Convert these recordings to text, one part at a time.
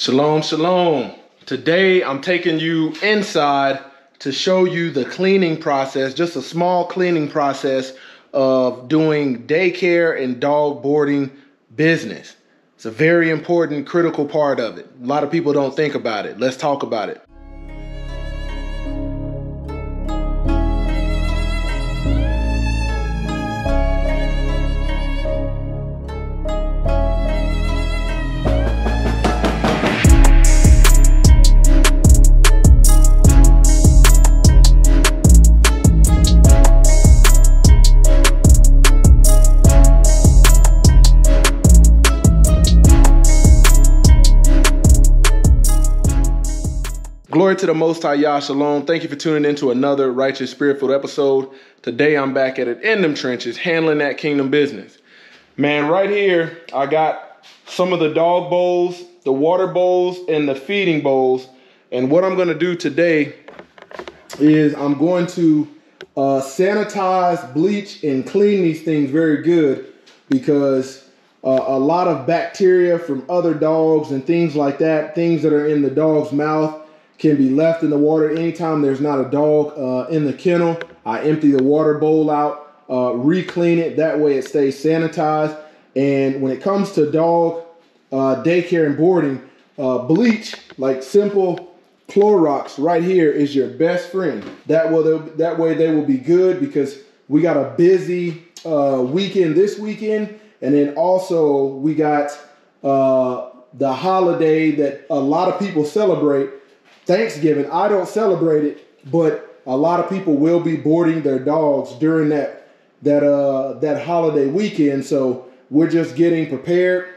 Shalom, shalom. Today I'm taking you inside to show you the cleaning process, just a small cleaning process of doing daycare and dog boarding business. It's a very important, critical part of it. A lot of people don't think about it. Let's talk about it. Glory to the Most High, Yah Shalom. Thank you for tuning in to another Righteous Spirit-filled episode. Today I'm back at it in them trenches, handling that kingdom business. Man, right here, I got some of the dog bowls, the water bowls, and the feeding bowls. And what I'm going to do today is I'm going to sanitize, bleach, and clean these things very good because a lot of bacteria from other dogs and things like that, things that are in the dog's mouth, can be left in the water. Anytime there's not a dog in the kennel, I empty the water bowl out, re-clean it. That way it stays sanitized. And when it comes to dog daycare and boarding, bleach, like simple Clorox right here, is your best friend. That way they will be good because we got a busy weekend this weekend. And then also we got the holiday that a lot of people celebrate, Thanksgiving. I don't celebrate it, but a lot of people will be boarding their dogs during that holiday weekend. So we're just getting prepared.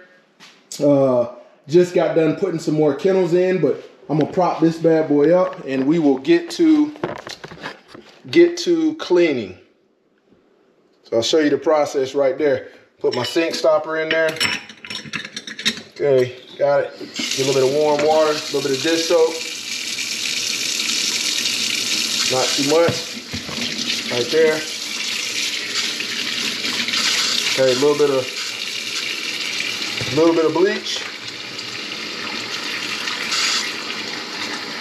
Just got done putting some more kennels in, but I'm gonna prop this bad boy up and we will get to cleaning. So I'll show you the process right there. Put my sink stopper in there. Okay, got it. Get a little bit of warm water, a little bit of dish soap. Not too much, right there. Okay, a little bit of bleach.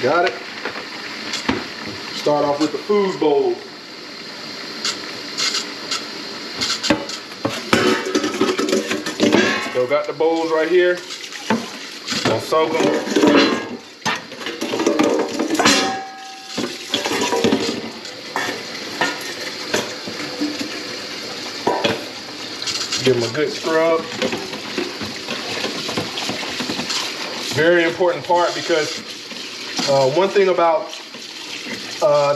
Got it. Start off with the food bowl. So got the bowls right here. Gonna soak them. Give them a good scrub. Very important part because one thing about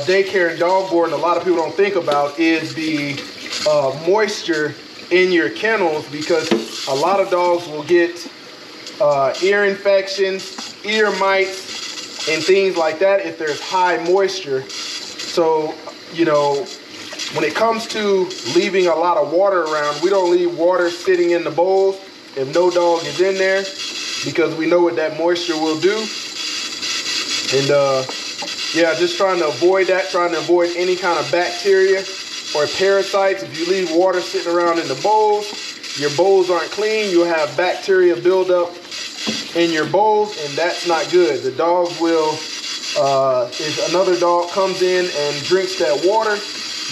daycare and dog boarding a lot of people don't think about is the moisture in your kennels, because a lot of dogs will get ear infections, ear mites, and things like that if there's high moisture. So, you know, when it comes to leaving a lot of water around, we don't leave water sitting in the bowls if no dog is in there, because we know what that moisture will do. And yeah, just trying to avoid that, trying to avoid any kind of bacteria or parasites. If you leave water sitting around in the bowls, your bowls aren't clean, you'll have bacteria build up in your bowls, and that's not good. The dogs will, if another dog comes in and drinks that water,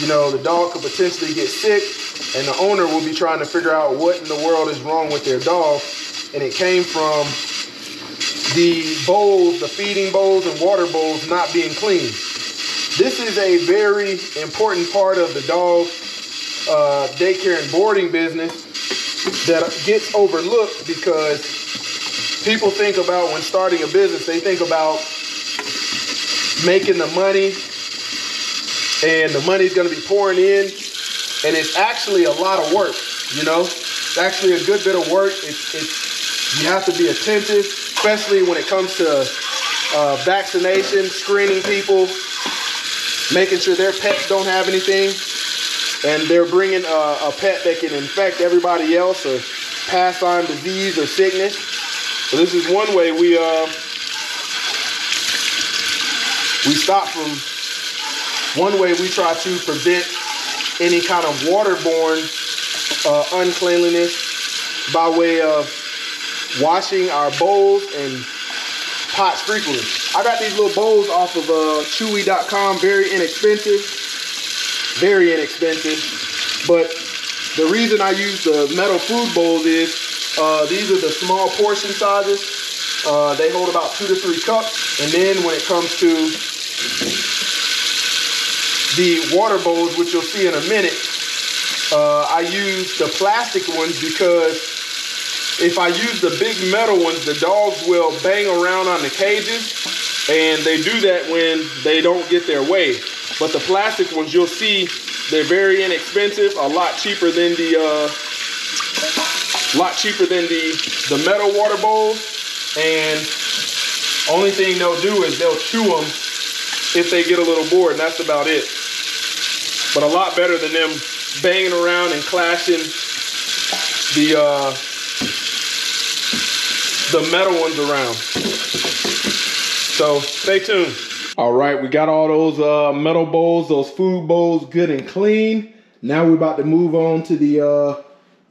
you know, the dog could potentially get sick, and the owner will be trying to figure out what in the world is wrong with their dog. And it came from the bowls, the feeding bowls and water bowls not being clean. This is a very important part of the dog daycare and boarding business that gets overlooked, because people think about, when starting a business, they think about making the money, and the money's going to be pouring in, and it's actually a lot of work. You know, it's actually a good bit of work. You have to be attentive, especially when it comes to vaccination, screening people, making sure their pets don't have anything, and they're bringing a pet that can infect everybody else or pass on disease or sickness. So this is one way we stop from. One way we try to prevent any kind of waterborne uncleanliness by way of washing our bowls and pots frequently. I got these little bowls off of chewy.com, very inexpensive, but the reason I use the metal food bowls is these are the small portion sizes. They hold about 2 to 3 cups, and then when it comes to the water bowls, which you'll see in a minute, I use the plastic ones because if I use the big metal ones, the dogs will bang around on the cages, and they do that when they don't get their way. But the plastic ones, you'll see, they're very inexpensive, a lot cheaper than the metal water bowls. And only thing they'll do is they'll chew them if they get a little bored, and that's about it. But a lot better than them banging around and clashing the metal ones around. So stay tuned. All right, we got all those metal bowls, those food bowls good and clean. Now we're about to move on to the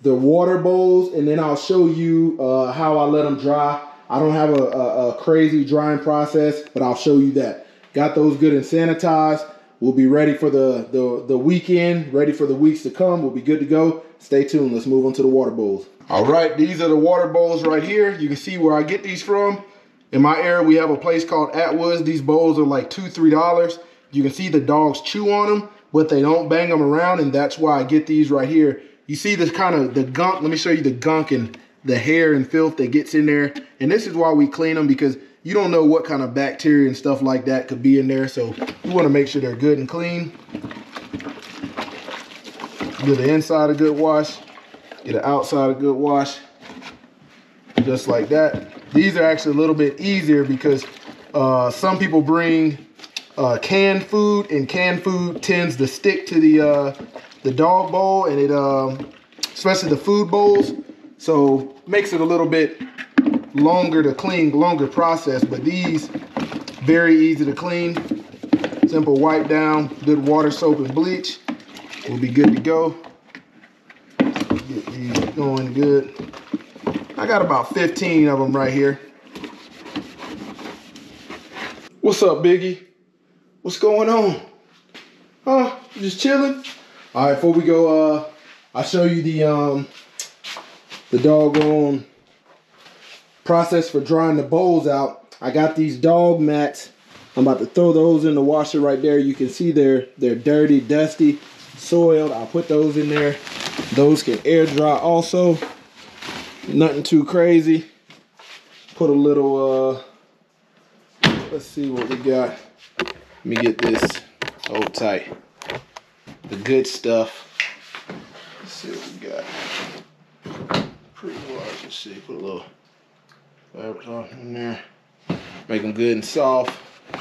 water bowls, and then I'll show you how I let them dry. I don't have a crazy drying process, but I'll show you that. Got those good and sanitized. We'll be ready for the weekend, ready for the weeks to come. We'll be good to go. Stay tuned. Let's move on to the water bowls. All right, these are the water bowls right here. You can see where I get these from. In my area, we have a place called Atwood's. These bowls are like $2, $3. You can see the dogs chew on them, but they don't bang them around, and that's why I get these right here. You see this kind of the gunk. Let me show you the gunk and the hair and filth that gets in there. And this is why we clean them, because you don't know what kind of bacteria and stuff like that could be in there. So you want to make sure they're good and clean. Give the inside a good wash. Get the outside a good wash. Just like that. These are actually a little bit easier because some people bring canned food, and canned food tends to stick to the dog bowl, and it especially the food bowls. So makes it a little bit longer to clean, longer process, but these very easy to clean. Simple wipe down, good water, soap, and bleach. We'll be good to go. Get these going good. I got about 15 of them right here. What's up, Biggie? What's going on? Huh? You just chilling? All right, before we go, I'll show you the doggone process for drying the bowls out. I got these dog mats. I'm about to throw those in the washer right there. You can see they're dirty, dusty, soiled. I'll put those in there. Those can air dry also. Nothing too crazy. Put a little, let's see what we got. Let me get this hold tight. The good stuff. Let's see what we got. Pretty large. Let's see. Put a little fabric off in there. Make them good and soft. A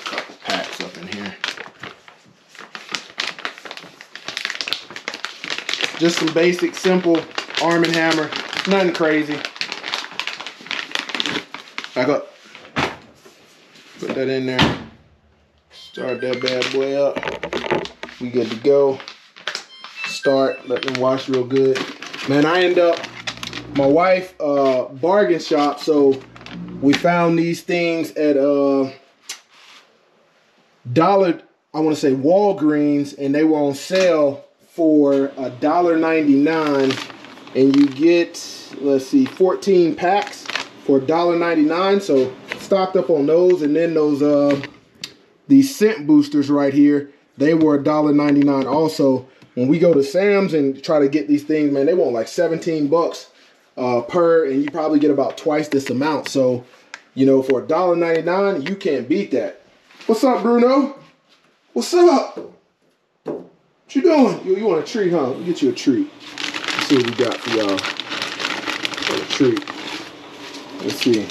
couple packs up in here. Just some basic, simple Arm & Hammer. Nothing crazy. Back up. Put that in there. Start that bad boy up. We good to go. Start. Let them wash real good. Man, I end up, my wife, bargain shop, so we found these things at Walgreens, and they were on sale for $1.99, and you get, let's see, 14 packs for $1.99. So stocked up on those, and then those these scent boosters right here, they were $1.99 also. When we go to Sam's and try to get these things, man, they want like 17 bucks per, and you probably get about twice this amount. So, you know, for $1.99, you can't beat that. What's up, Bruno? What's up? What you doing? You want a treat, huh? Let me get you a treat. Let's see what we got for y'all. A treat. Let's see.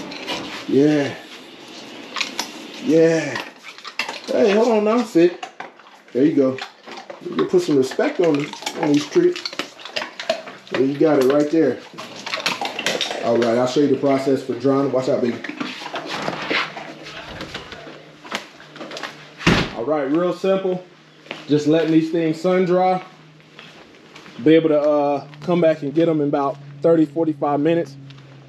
Yeah. Yeah. Hey, hold on now. Sit. There you go. You can put some respect on these treats. There, you got it right there. All right, I'll show you the process for drying. Watch out, baby. All right, real simple. Just letting these things sun dry. Be able to come back and get them in about 30, 45 minutes.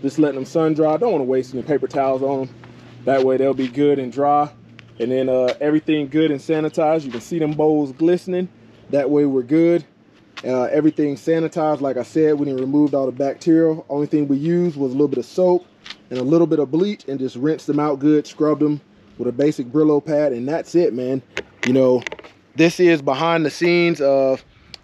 Just letting them sun dry. Don't want to waste any paper towels on them. That way they'll be good and dry. And then everything good and sanitized. You can see them bowls glistening. That way we're good. Everything sanitized. Like I said, we didn't remove all the bacteria. Only thing we used was a little bit of soap and a little bit of bleach, and just rinsed them out good, scrubbed them with a basic Brillo pad, and that's it, man. You know, this is behind the scenes of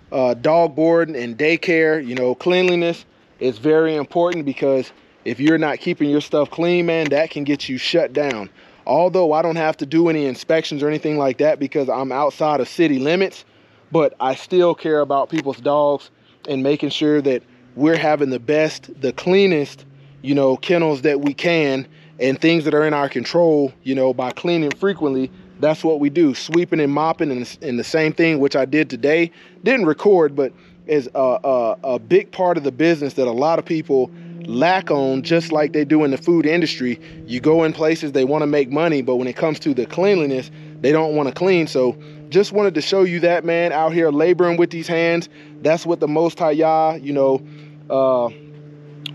dog boarding and daycare. You know, cleanliness is very important, because if you're not keeping your stuff clean, man, that can get you shut down. Although I don't have to do any inspections or anything like that because I'm outside of city limits, but I still care about people's dogs and making sure that we're having the best, the cleanest, you know, kennels that we can, and things that are in our control, you know, by cleaning frequently. That's what we do, sweeping and mopping, and the same thing, which I did today. Didn't record, but is a big part of the business that a lot of people lack on, just like they do in the food industry. You go in places, they want to make money, but when it comes to the cleanliness, they don't want to clean. So just wanted to show you that, man, out here laboring with these hands. That's what the Most High Yah, you know,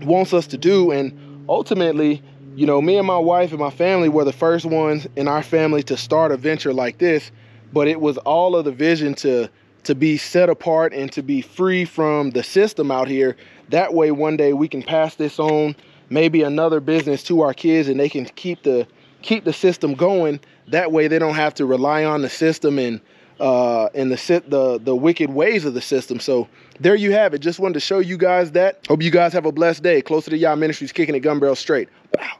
wants us to do. And ultimately, you know, me and my wife and my family were the first ones in our family to start a venture like this, but it was all of the vision to be set apart and to be free from the system out here. That way one day we can pass this on, maybe another business, to our kids, and they can keep the system going. That way they don't have to rely on the system and the wicked ways of the system. So there you have it. Just wanted to show you guys that. Hope you guys have a blessed day. Closer to Yah Ministries, kicking it gun barrel straight. Bow.